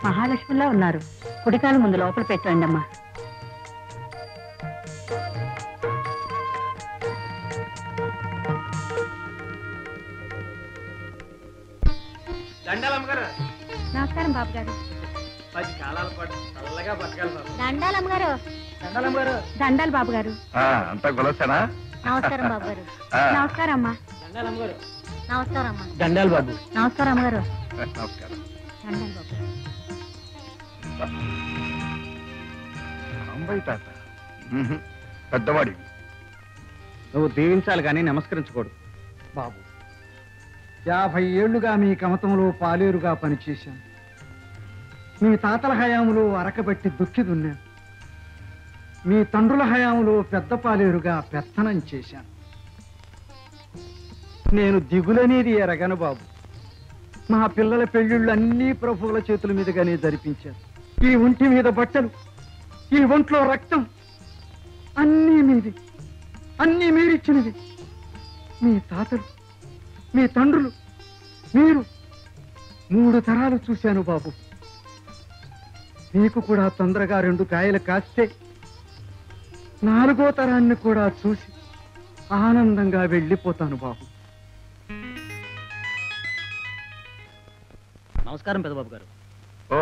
మహాలక్ష్మిలా ఉన్నారు. కుడికాలు ముందు లోపల పెట్టండి అమ్మా. నమస్కారం బాబు గారు. 10 కాలాల పాటు చల్లగా బతకాలి. దండాలమ్మగారు. దండాలు బాబు గారు. అంతా కులసేనా? నమస్కారం బాబు గారు. నమస్కారం అమ్మా. నమస్కారం అమ్మా. దండాలు బాబు. నమస్కారం అమ్మగారు. నమస్కారం. దండాలు బాబు గారు. అంబై తాత పెద్దవాడివి. నువ్వు దీవించాలి కానీ నమస్కరించకూడదు. బాబు, 50 ఏళ్లుగా మీ కమతంలో పాలేరుగా పనిచేశాను. మీ తాతల హయాంలో అరకబట్టి దుక్కి దున్నాను. మీ తండ్రుల హయాంలో పెద్ద పాలేరుగా పెత్తనం చేశాను. నేను దిగులనేది ఎరగను బాబు. మా పిల్లల పెళ్లిళ్ళు అన్నీ ప్రభువుల చేతుల మీదుగానే జరిపించాను. ఈ ఒంటి మీద బట్టలు, ఈ ఒంట్లో రక్తం అన్నీ మీది, అన్నీ మీరిచ్చినవి. మీ తాతలు, మీ తండ్రులు, మీరు 3 తరాలు చూశాను బాబు. మీకు కూడా తొందరగా 2 కాయలు కాస్తే 4వ తరాన్ని కూడా చూసి ఆనందంగా వెళ్ళిపోతాను బాబు. నమస్కారం పెద్దబాబు గారు. ఓ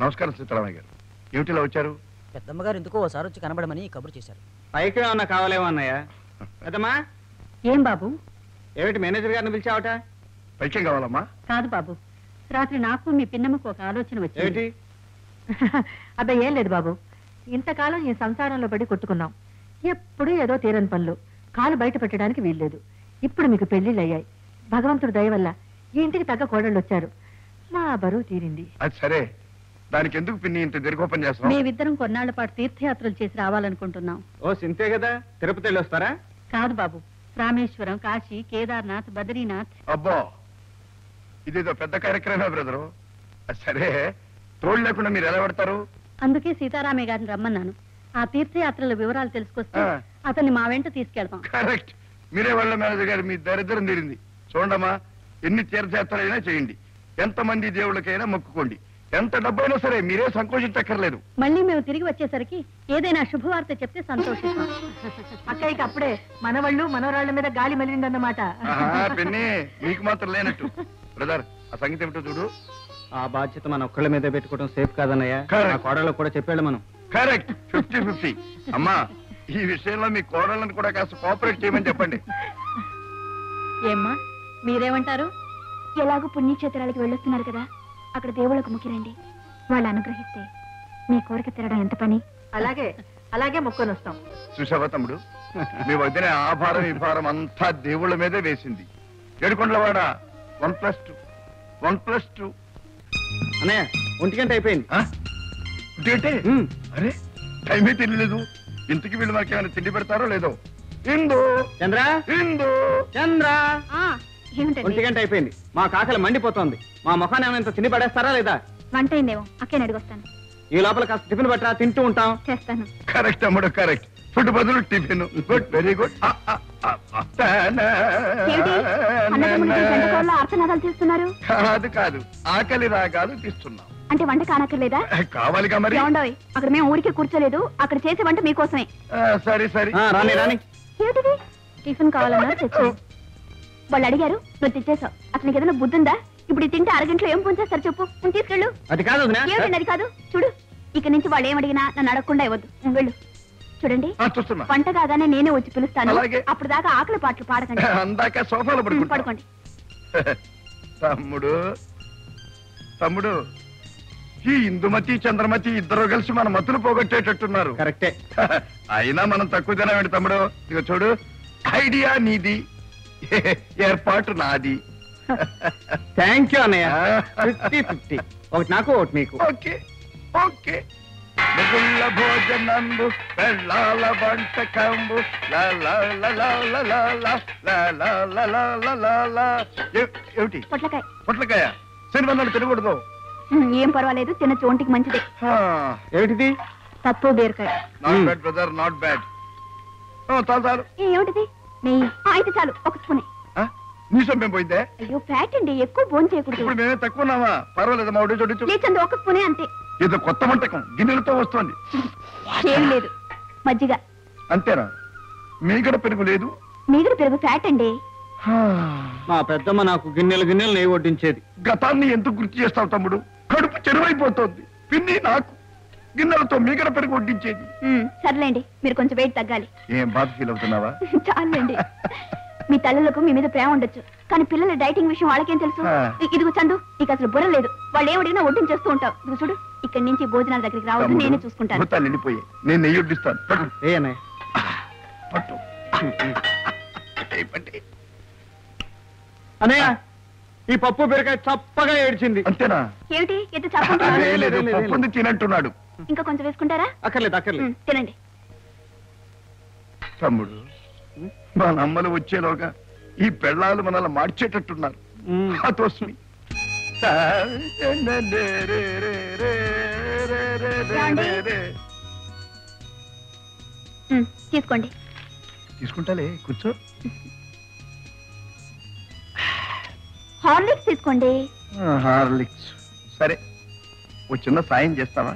నమస్కారం సీతారామయ్య గారు. ఏమిటిలా వచ్చారు? పెద్దమ్మగారు ఎందుకో ఓసారి వచ్చి కనబడమని కబురు చేశారు. పైకి ఏమన్నా కావాలేమో అన్నయ్య. పెద్దమ్మా, ఏం బాబు? ఏమిటి మేనేజర్ గారిని పిలిచావట? పైకేం కావాలమ్మా? కాదు బాబు, రాత్రి నాకు మీ పిన్నమ్మకు ఒక ఆలోచన వచ్చింది. ఏమిటి? అబ్బాయి ఏం లేదు బాబు. ఇంతకాలం ఈ సంసారంలో పడి కొట్టుకున్నాం. ఎప్పుడు ఏదో తీరని పనులు, కాలు బయట పెట్టడానికి వీల్లేదు. ఇప్పుడు మీకు పెళ్లిళ్ళు అయ్యాయి. భగవంతుడు దయ వల్ల ఈ ఇంటికి తగ్గ కోడళ్ళు వచ్చారు. మా బరువు తీరింది. అది సరే, దానికి ఎందుకు పిన్ని ఇంత దీర్ఘోపం చేస్తాం? మేమిద్దరం కొన్నాళ్ల పాటు తీర్థయాత్రలు చేసి రావాలనుకుంటున్నాం. ఓ సింతే కదా, తిరుపతి వెళ్ళి వస్తారా? కాదు బాబు, రామేశ్వరం, కాశీ, కేదార్నాథ్, బద్రీనాథ్. అబ్బో, ఇదేదో పెద్ద కార్యక్రమే బ్రదరు. అది సరే, తోడు లేకుండా మీరు ఎలా పెడతారు? అందుకే సీతారామయ్య గారిని రమ్మన్నాను. ఆ తీర్థయాత్రల వివరాలు తెలుసుకొస్తే అతన్ని మా వెంట తీసుకెళ్తాం. కరెక్ట్. మీరే వాళ్ళ మేనేజర్ గారు, మీ దరిద్రం తీరింది. చూడమ్మా, ఎన్ని తీర్థయాత్రలైనా చేయండి, ఎంతమంది దేవుళ్ళకైనా మొక్కుకోండి, ఎంత డబ్బైనా సరే మీరే సంకోచించక్కర్లేదు. మళ్ళీ మేము తిరిగి వచ్చేసరికి ఏదైనా శుభవార్త చెప్తే సంతోషిస్తాం. అక్కడికి అప్పుడే మనవాళ్ళు మనవరాళ్ల మీద గాలి మలిందన్నమాట. పిన్ని, మీకు మాత్రం లేనట్టు. బ్రదర్, ఆ సంగతి ఏమిటో చూడు. ఆ బాధ్యత మన ఒక్కళ్ళ మీద పెట్టుకోవడం సేఫ్ కాదన్నయ్య. ఆ కోడళ్ళకు కూడా చెప్పాడు మనం. కరెక్ట్. 50-50. అమ్మా, ఈ విషయంలో మీ కోడళ్ళని కూడా కాస్త కోఆపరేట్ చేయమని చెప్పండి. ఏమ్మా, మీరేమంటారు? ఎలాగో పుణ్యక్షేత్రాలకి వెళ్ళొస్తున్నారు కదా, అక్కడ దేవుళ్ళకు ముఖ్యరండి. వాళ్ళు అనుగ్రహిస్తే మీ కోరిక తీరడం ఎంత పని. అలాగే అలాగే మొక్కొని వస్తాం. చూసావా తమ్ముడు, మీ వదిన ఆ భారం ఈ భారం అంతా దేవుళ్ళ మీదే వేసింది. ఏడుకొండలవాడ 1+2 1+2. అన్నయ్య, 1 గంట అయిపోయింది. అరే, టైమే తెలియలేదు. ఇంటికి వీళ్ళు మనకేమైనా తిండి పెడతారో లేదో. ఇందు చంద్ర, ఇందు చంద్ర, 1 గంట అయిపోయింది. మా కాకలు మండిపోతోంది. మా ముఖాన్ని ఏమైనా తిండి పడేస్తారా లేదా? వంట అయిందేమో, అక్కని అడిగొస్తాను. ఈ లోపల కాస్త టిఫిన్ పట్టరా, తింటూ ఉంటాం. చేస్తాను. కరెక్ట్ తమ్ముడు, కరెక్ట్. ఫుడ్ బదులు టిఫిన్. Good, very good. అర్థనాదాలు తీస్తున్నారు? కాదు కాదు, ఆకలి రాగాలు తీస్తున్నాం. అంటే వంట కానక్కర్లేదా? కావాలిగా మరి. అక్కడ మేము ఊరికే కూర్చోలేదు, అక్కడ చేసే వంట మీకోసమే. సరే సరే. రాని రాని. ఏమిటిది? టిఫిన్ కావాలన్నా తెచ్చాను. వాళ్ళు అడిగారు, నువ్వు తెచ్చేసావు. అతనికి ఏదైనా బుద్ధుందా? ఇప్పుడు తింటే 6 గంటలు ఏం పొంచేస్తారు చెప్పు. నువ్వు తీసుకెళ్ళు. అది కాదు. ఏమిటండి అది కాదు? చూడు, ఇక నుంచి వాళ్ళు ఏమడిగినా నన్ను అడగకుండా ఇవ్వద్దు. వెళ్ళు. చూడండి, వంట కాగానే నేనే వచ్చి పిలుస్తాను. అప్పుడు దాకా ఆకలి పాటలు పాడకండి. అందాక సోఫాలో పడుకోండి. తమ్ముడు తమ్ముడు, ఈ ఇందుమతి చంద్రమతి ఇద్దరు కలిసి మన మతులు పోగొట్టేటట్టున్నారు. కరెక్టే. అయినా మనం తక్కువ తినవేంటి తమ్ముడు? ఇక చూడు, ఐడియా నీది, ఏర్పాటు నాది. థ్యాంక్ యూ అన్నయ్య. 50-50. ఒకటి నాకు, ఒకటి మీకు. Okay okay. మిగుళ్ళ భోజనంబు వెళ్ళాల వంటకంబు ఏమిటి? పొట్లకాయ. పప్పు బీరకాయ. Not bad brother, not bad. చాలు చాలు. ఏమిటిది? నెయ్యి. అయితే చాలు, ఒక స్పూనే. నీసం మేము పోయిందే. అయ్యో ఫ్యాట్ అండి, ఎక్కువ భోజనం చేయకూడదు. ఇప్పుడు మేమే తక్కువ ఉన్నామా? పర్వాలేదమ్మా, ఒకటి చోటు లేచండి, ఒక స్పూనే అంతే. ఏదో కొత్త వంటకం గిన్నెలతో వస్తోంది. ఏం లేదు, మజ్జిగ అంతేనా? మీగడ పెరుగు లేదు? మీగడ పెరుగు ఫ్యాట్ అండి. మా పెద్దమ్మ నాకు గిన్నెలు గిన్నెలు నెయ్యి వడ్డించేది. గతాన్ని ఎందుకు గుర్తు చేస్తావు తమ్ముడు? కడుపు చెరువైపోతోంది. పిన్ని నాకు గిన్నెలతో మీగడ పెరుగు వడ్డించేది. సర్లేండి, మీరు కొంచెం వెయిట్ తగ్గాలి. ఏం బాధ ఫీల్ అవుతున్నావా? చాలండి. మీ తల్లులకు మీ మీద ప్రేమ ఉండొచ్చు, కానీ పిల్లల డైటింగ్ విషయం వాళ్ళకేం తెలుసు? ఇదిగో చందు, నీకు అసలు బుర్ర లేదు. వాళ్ళు ఏమడిగినా వడ్డించేస్తూ ఉంటావు. ఇదిగో చూడు, ఇక్కడి నుంచి భోజనాల దగ్గరికి రావద్దు, నేనే చూసుకుంటాను. భూతాలు నిండిపోయి నేను నెయ్యి వడ్డిస్తాను. పట్టు. ఏ అన్నయ్య పట్టు. పట్టి. అన్నయ్య, ఈ పప్పు బీరకాయ చప్పగా ఏడ్చింది. అంతేనా? ఏమిటి ఎంత అదే చాపుకుంటున్నారు? లేదు, పప్పుంది తినంటున్నాడు. ఇంకా కొంచెం వేసుకుంటారా? అక్కర్లేదు అక్కర్లేదు. తినండి. తమ్ముడు, మా నమ్మలు వచ్చేలోగా ఈ పెళ్ళాలు మనల్ని మార్చేటట్టున్నారు. తోస్మి. తీసుకోండి. తీసుకుంటాలే, కూర్చో. హార్లిక్స్ తీసుకోండి. హార్లిక్స్ సరే. ఓ చిన్న సాయం చేస్తావా?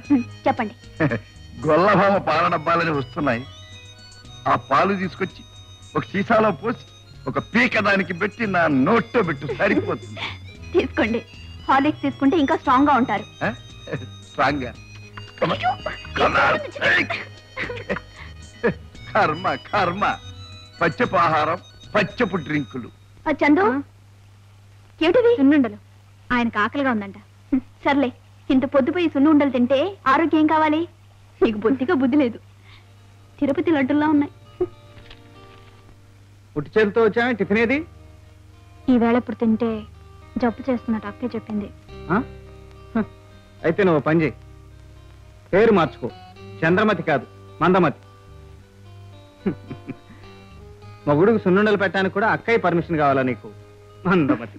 చెప్పండి. గొల్లభామ పాల డబ్బాలని వస్తున్నాయి. ఆ పాలు తీసుకొచ్చి ఒక సీసాలో పోసి ఒక పీక దానికి పెట్టి నా నోట్లో పెట్టు, సరిపోతుంది. తీసుకోండి. హార్లిక్స్ తీసుకుంటే ఇంకా స్ట్రాంగ్ గా ఉంటారు. స్ట్రాంగ్ గా? కర్మ కర్మ. పచ్చపు ఆహారం, పచ్చపు డ్రింకులు. చందు, ఏమిటివి? సున్నుండలు. ఆయనకు ఆకలిగా ఉందంట. సర్లే, ఇంత పొద్దుపోయి సున్ను ఉండలు తింటే ఆరోగ్యం కావాలి. నీకు బొత్తిగా బుద్ధి లేదు. తిరుపతి లడ్డుల్లా ఉన్నాయి. పుట్టి చేతితో వచ్చా? టిఫిన్ ఏది? ఈ వేళ ఇప్పుడు తింటే జబ్బు చేస్తున్నట్టు అక్కే చెప్పింది. అయితే నువ్వు పని చేయి, పేరు మార్చుకో. చంద్రమతి కాదు, మందమతి. మగుడుకు సున్నుండలు పెట్టడానికి కూడా అక్కయ్య పర్మిషన్ కావాలా నీకు? మందమతి.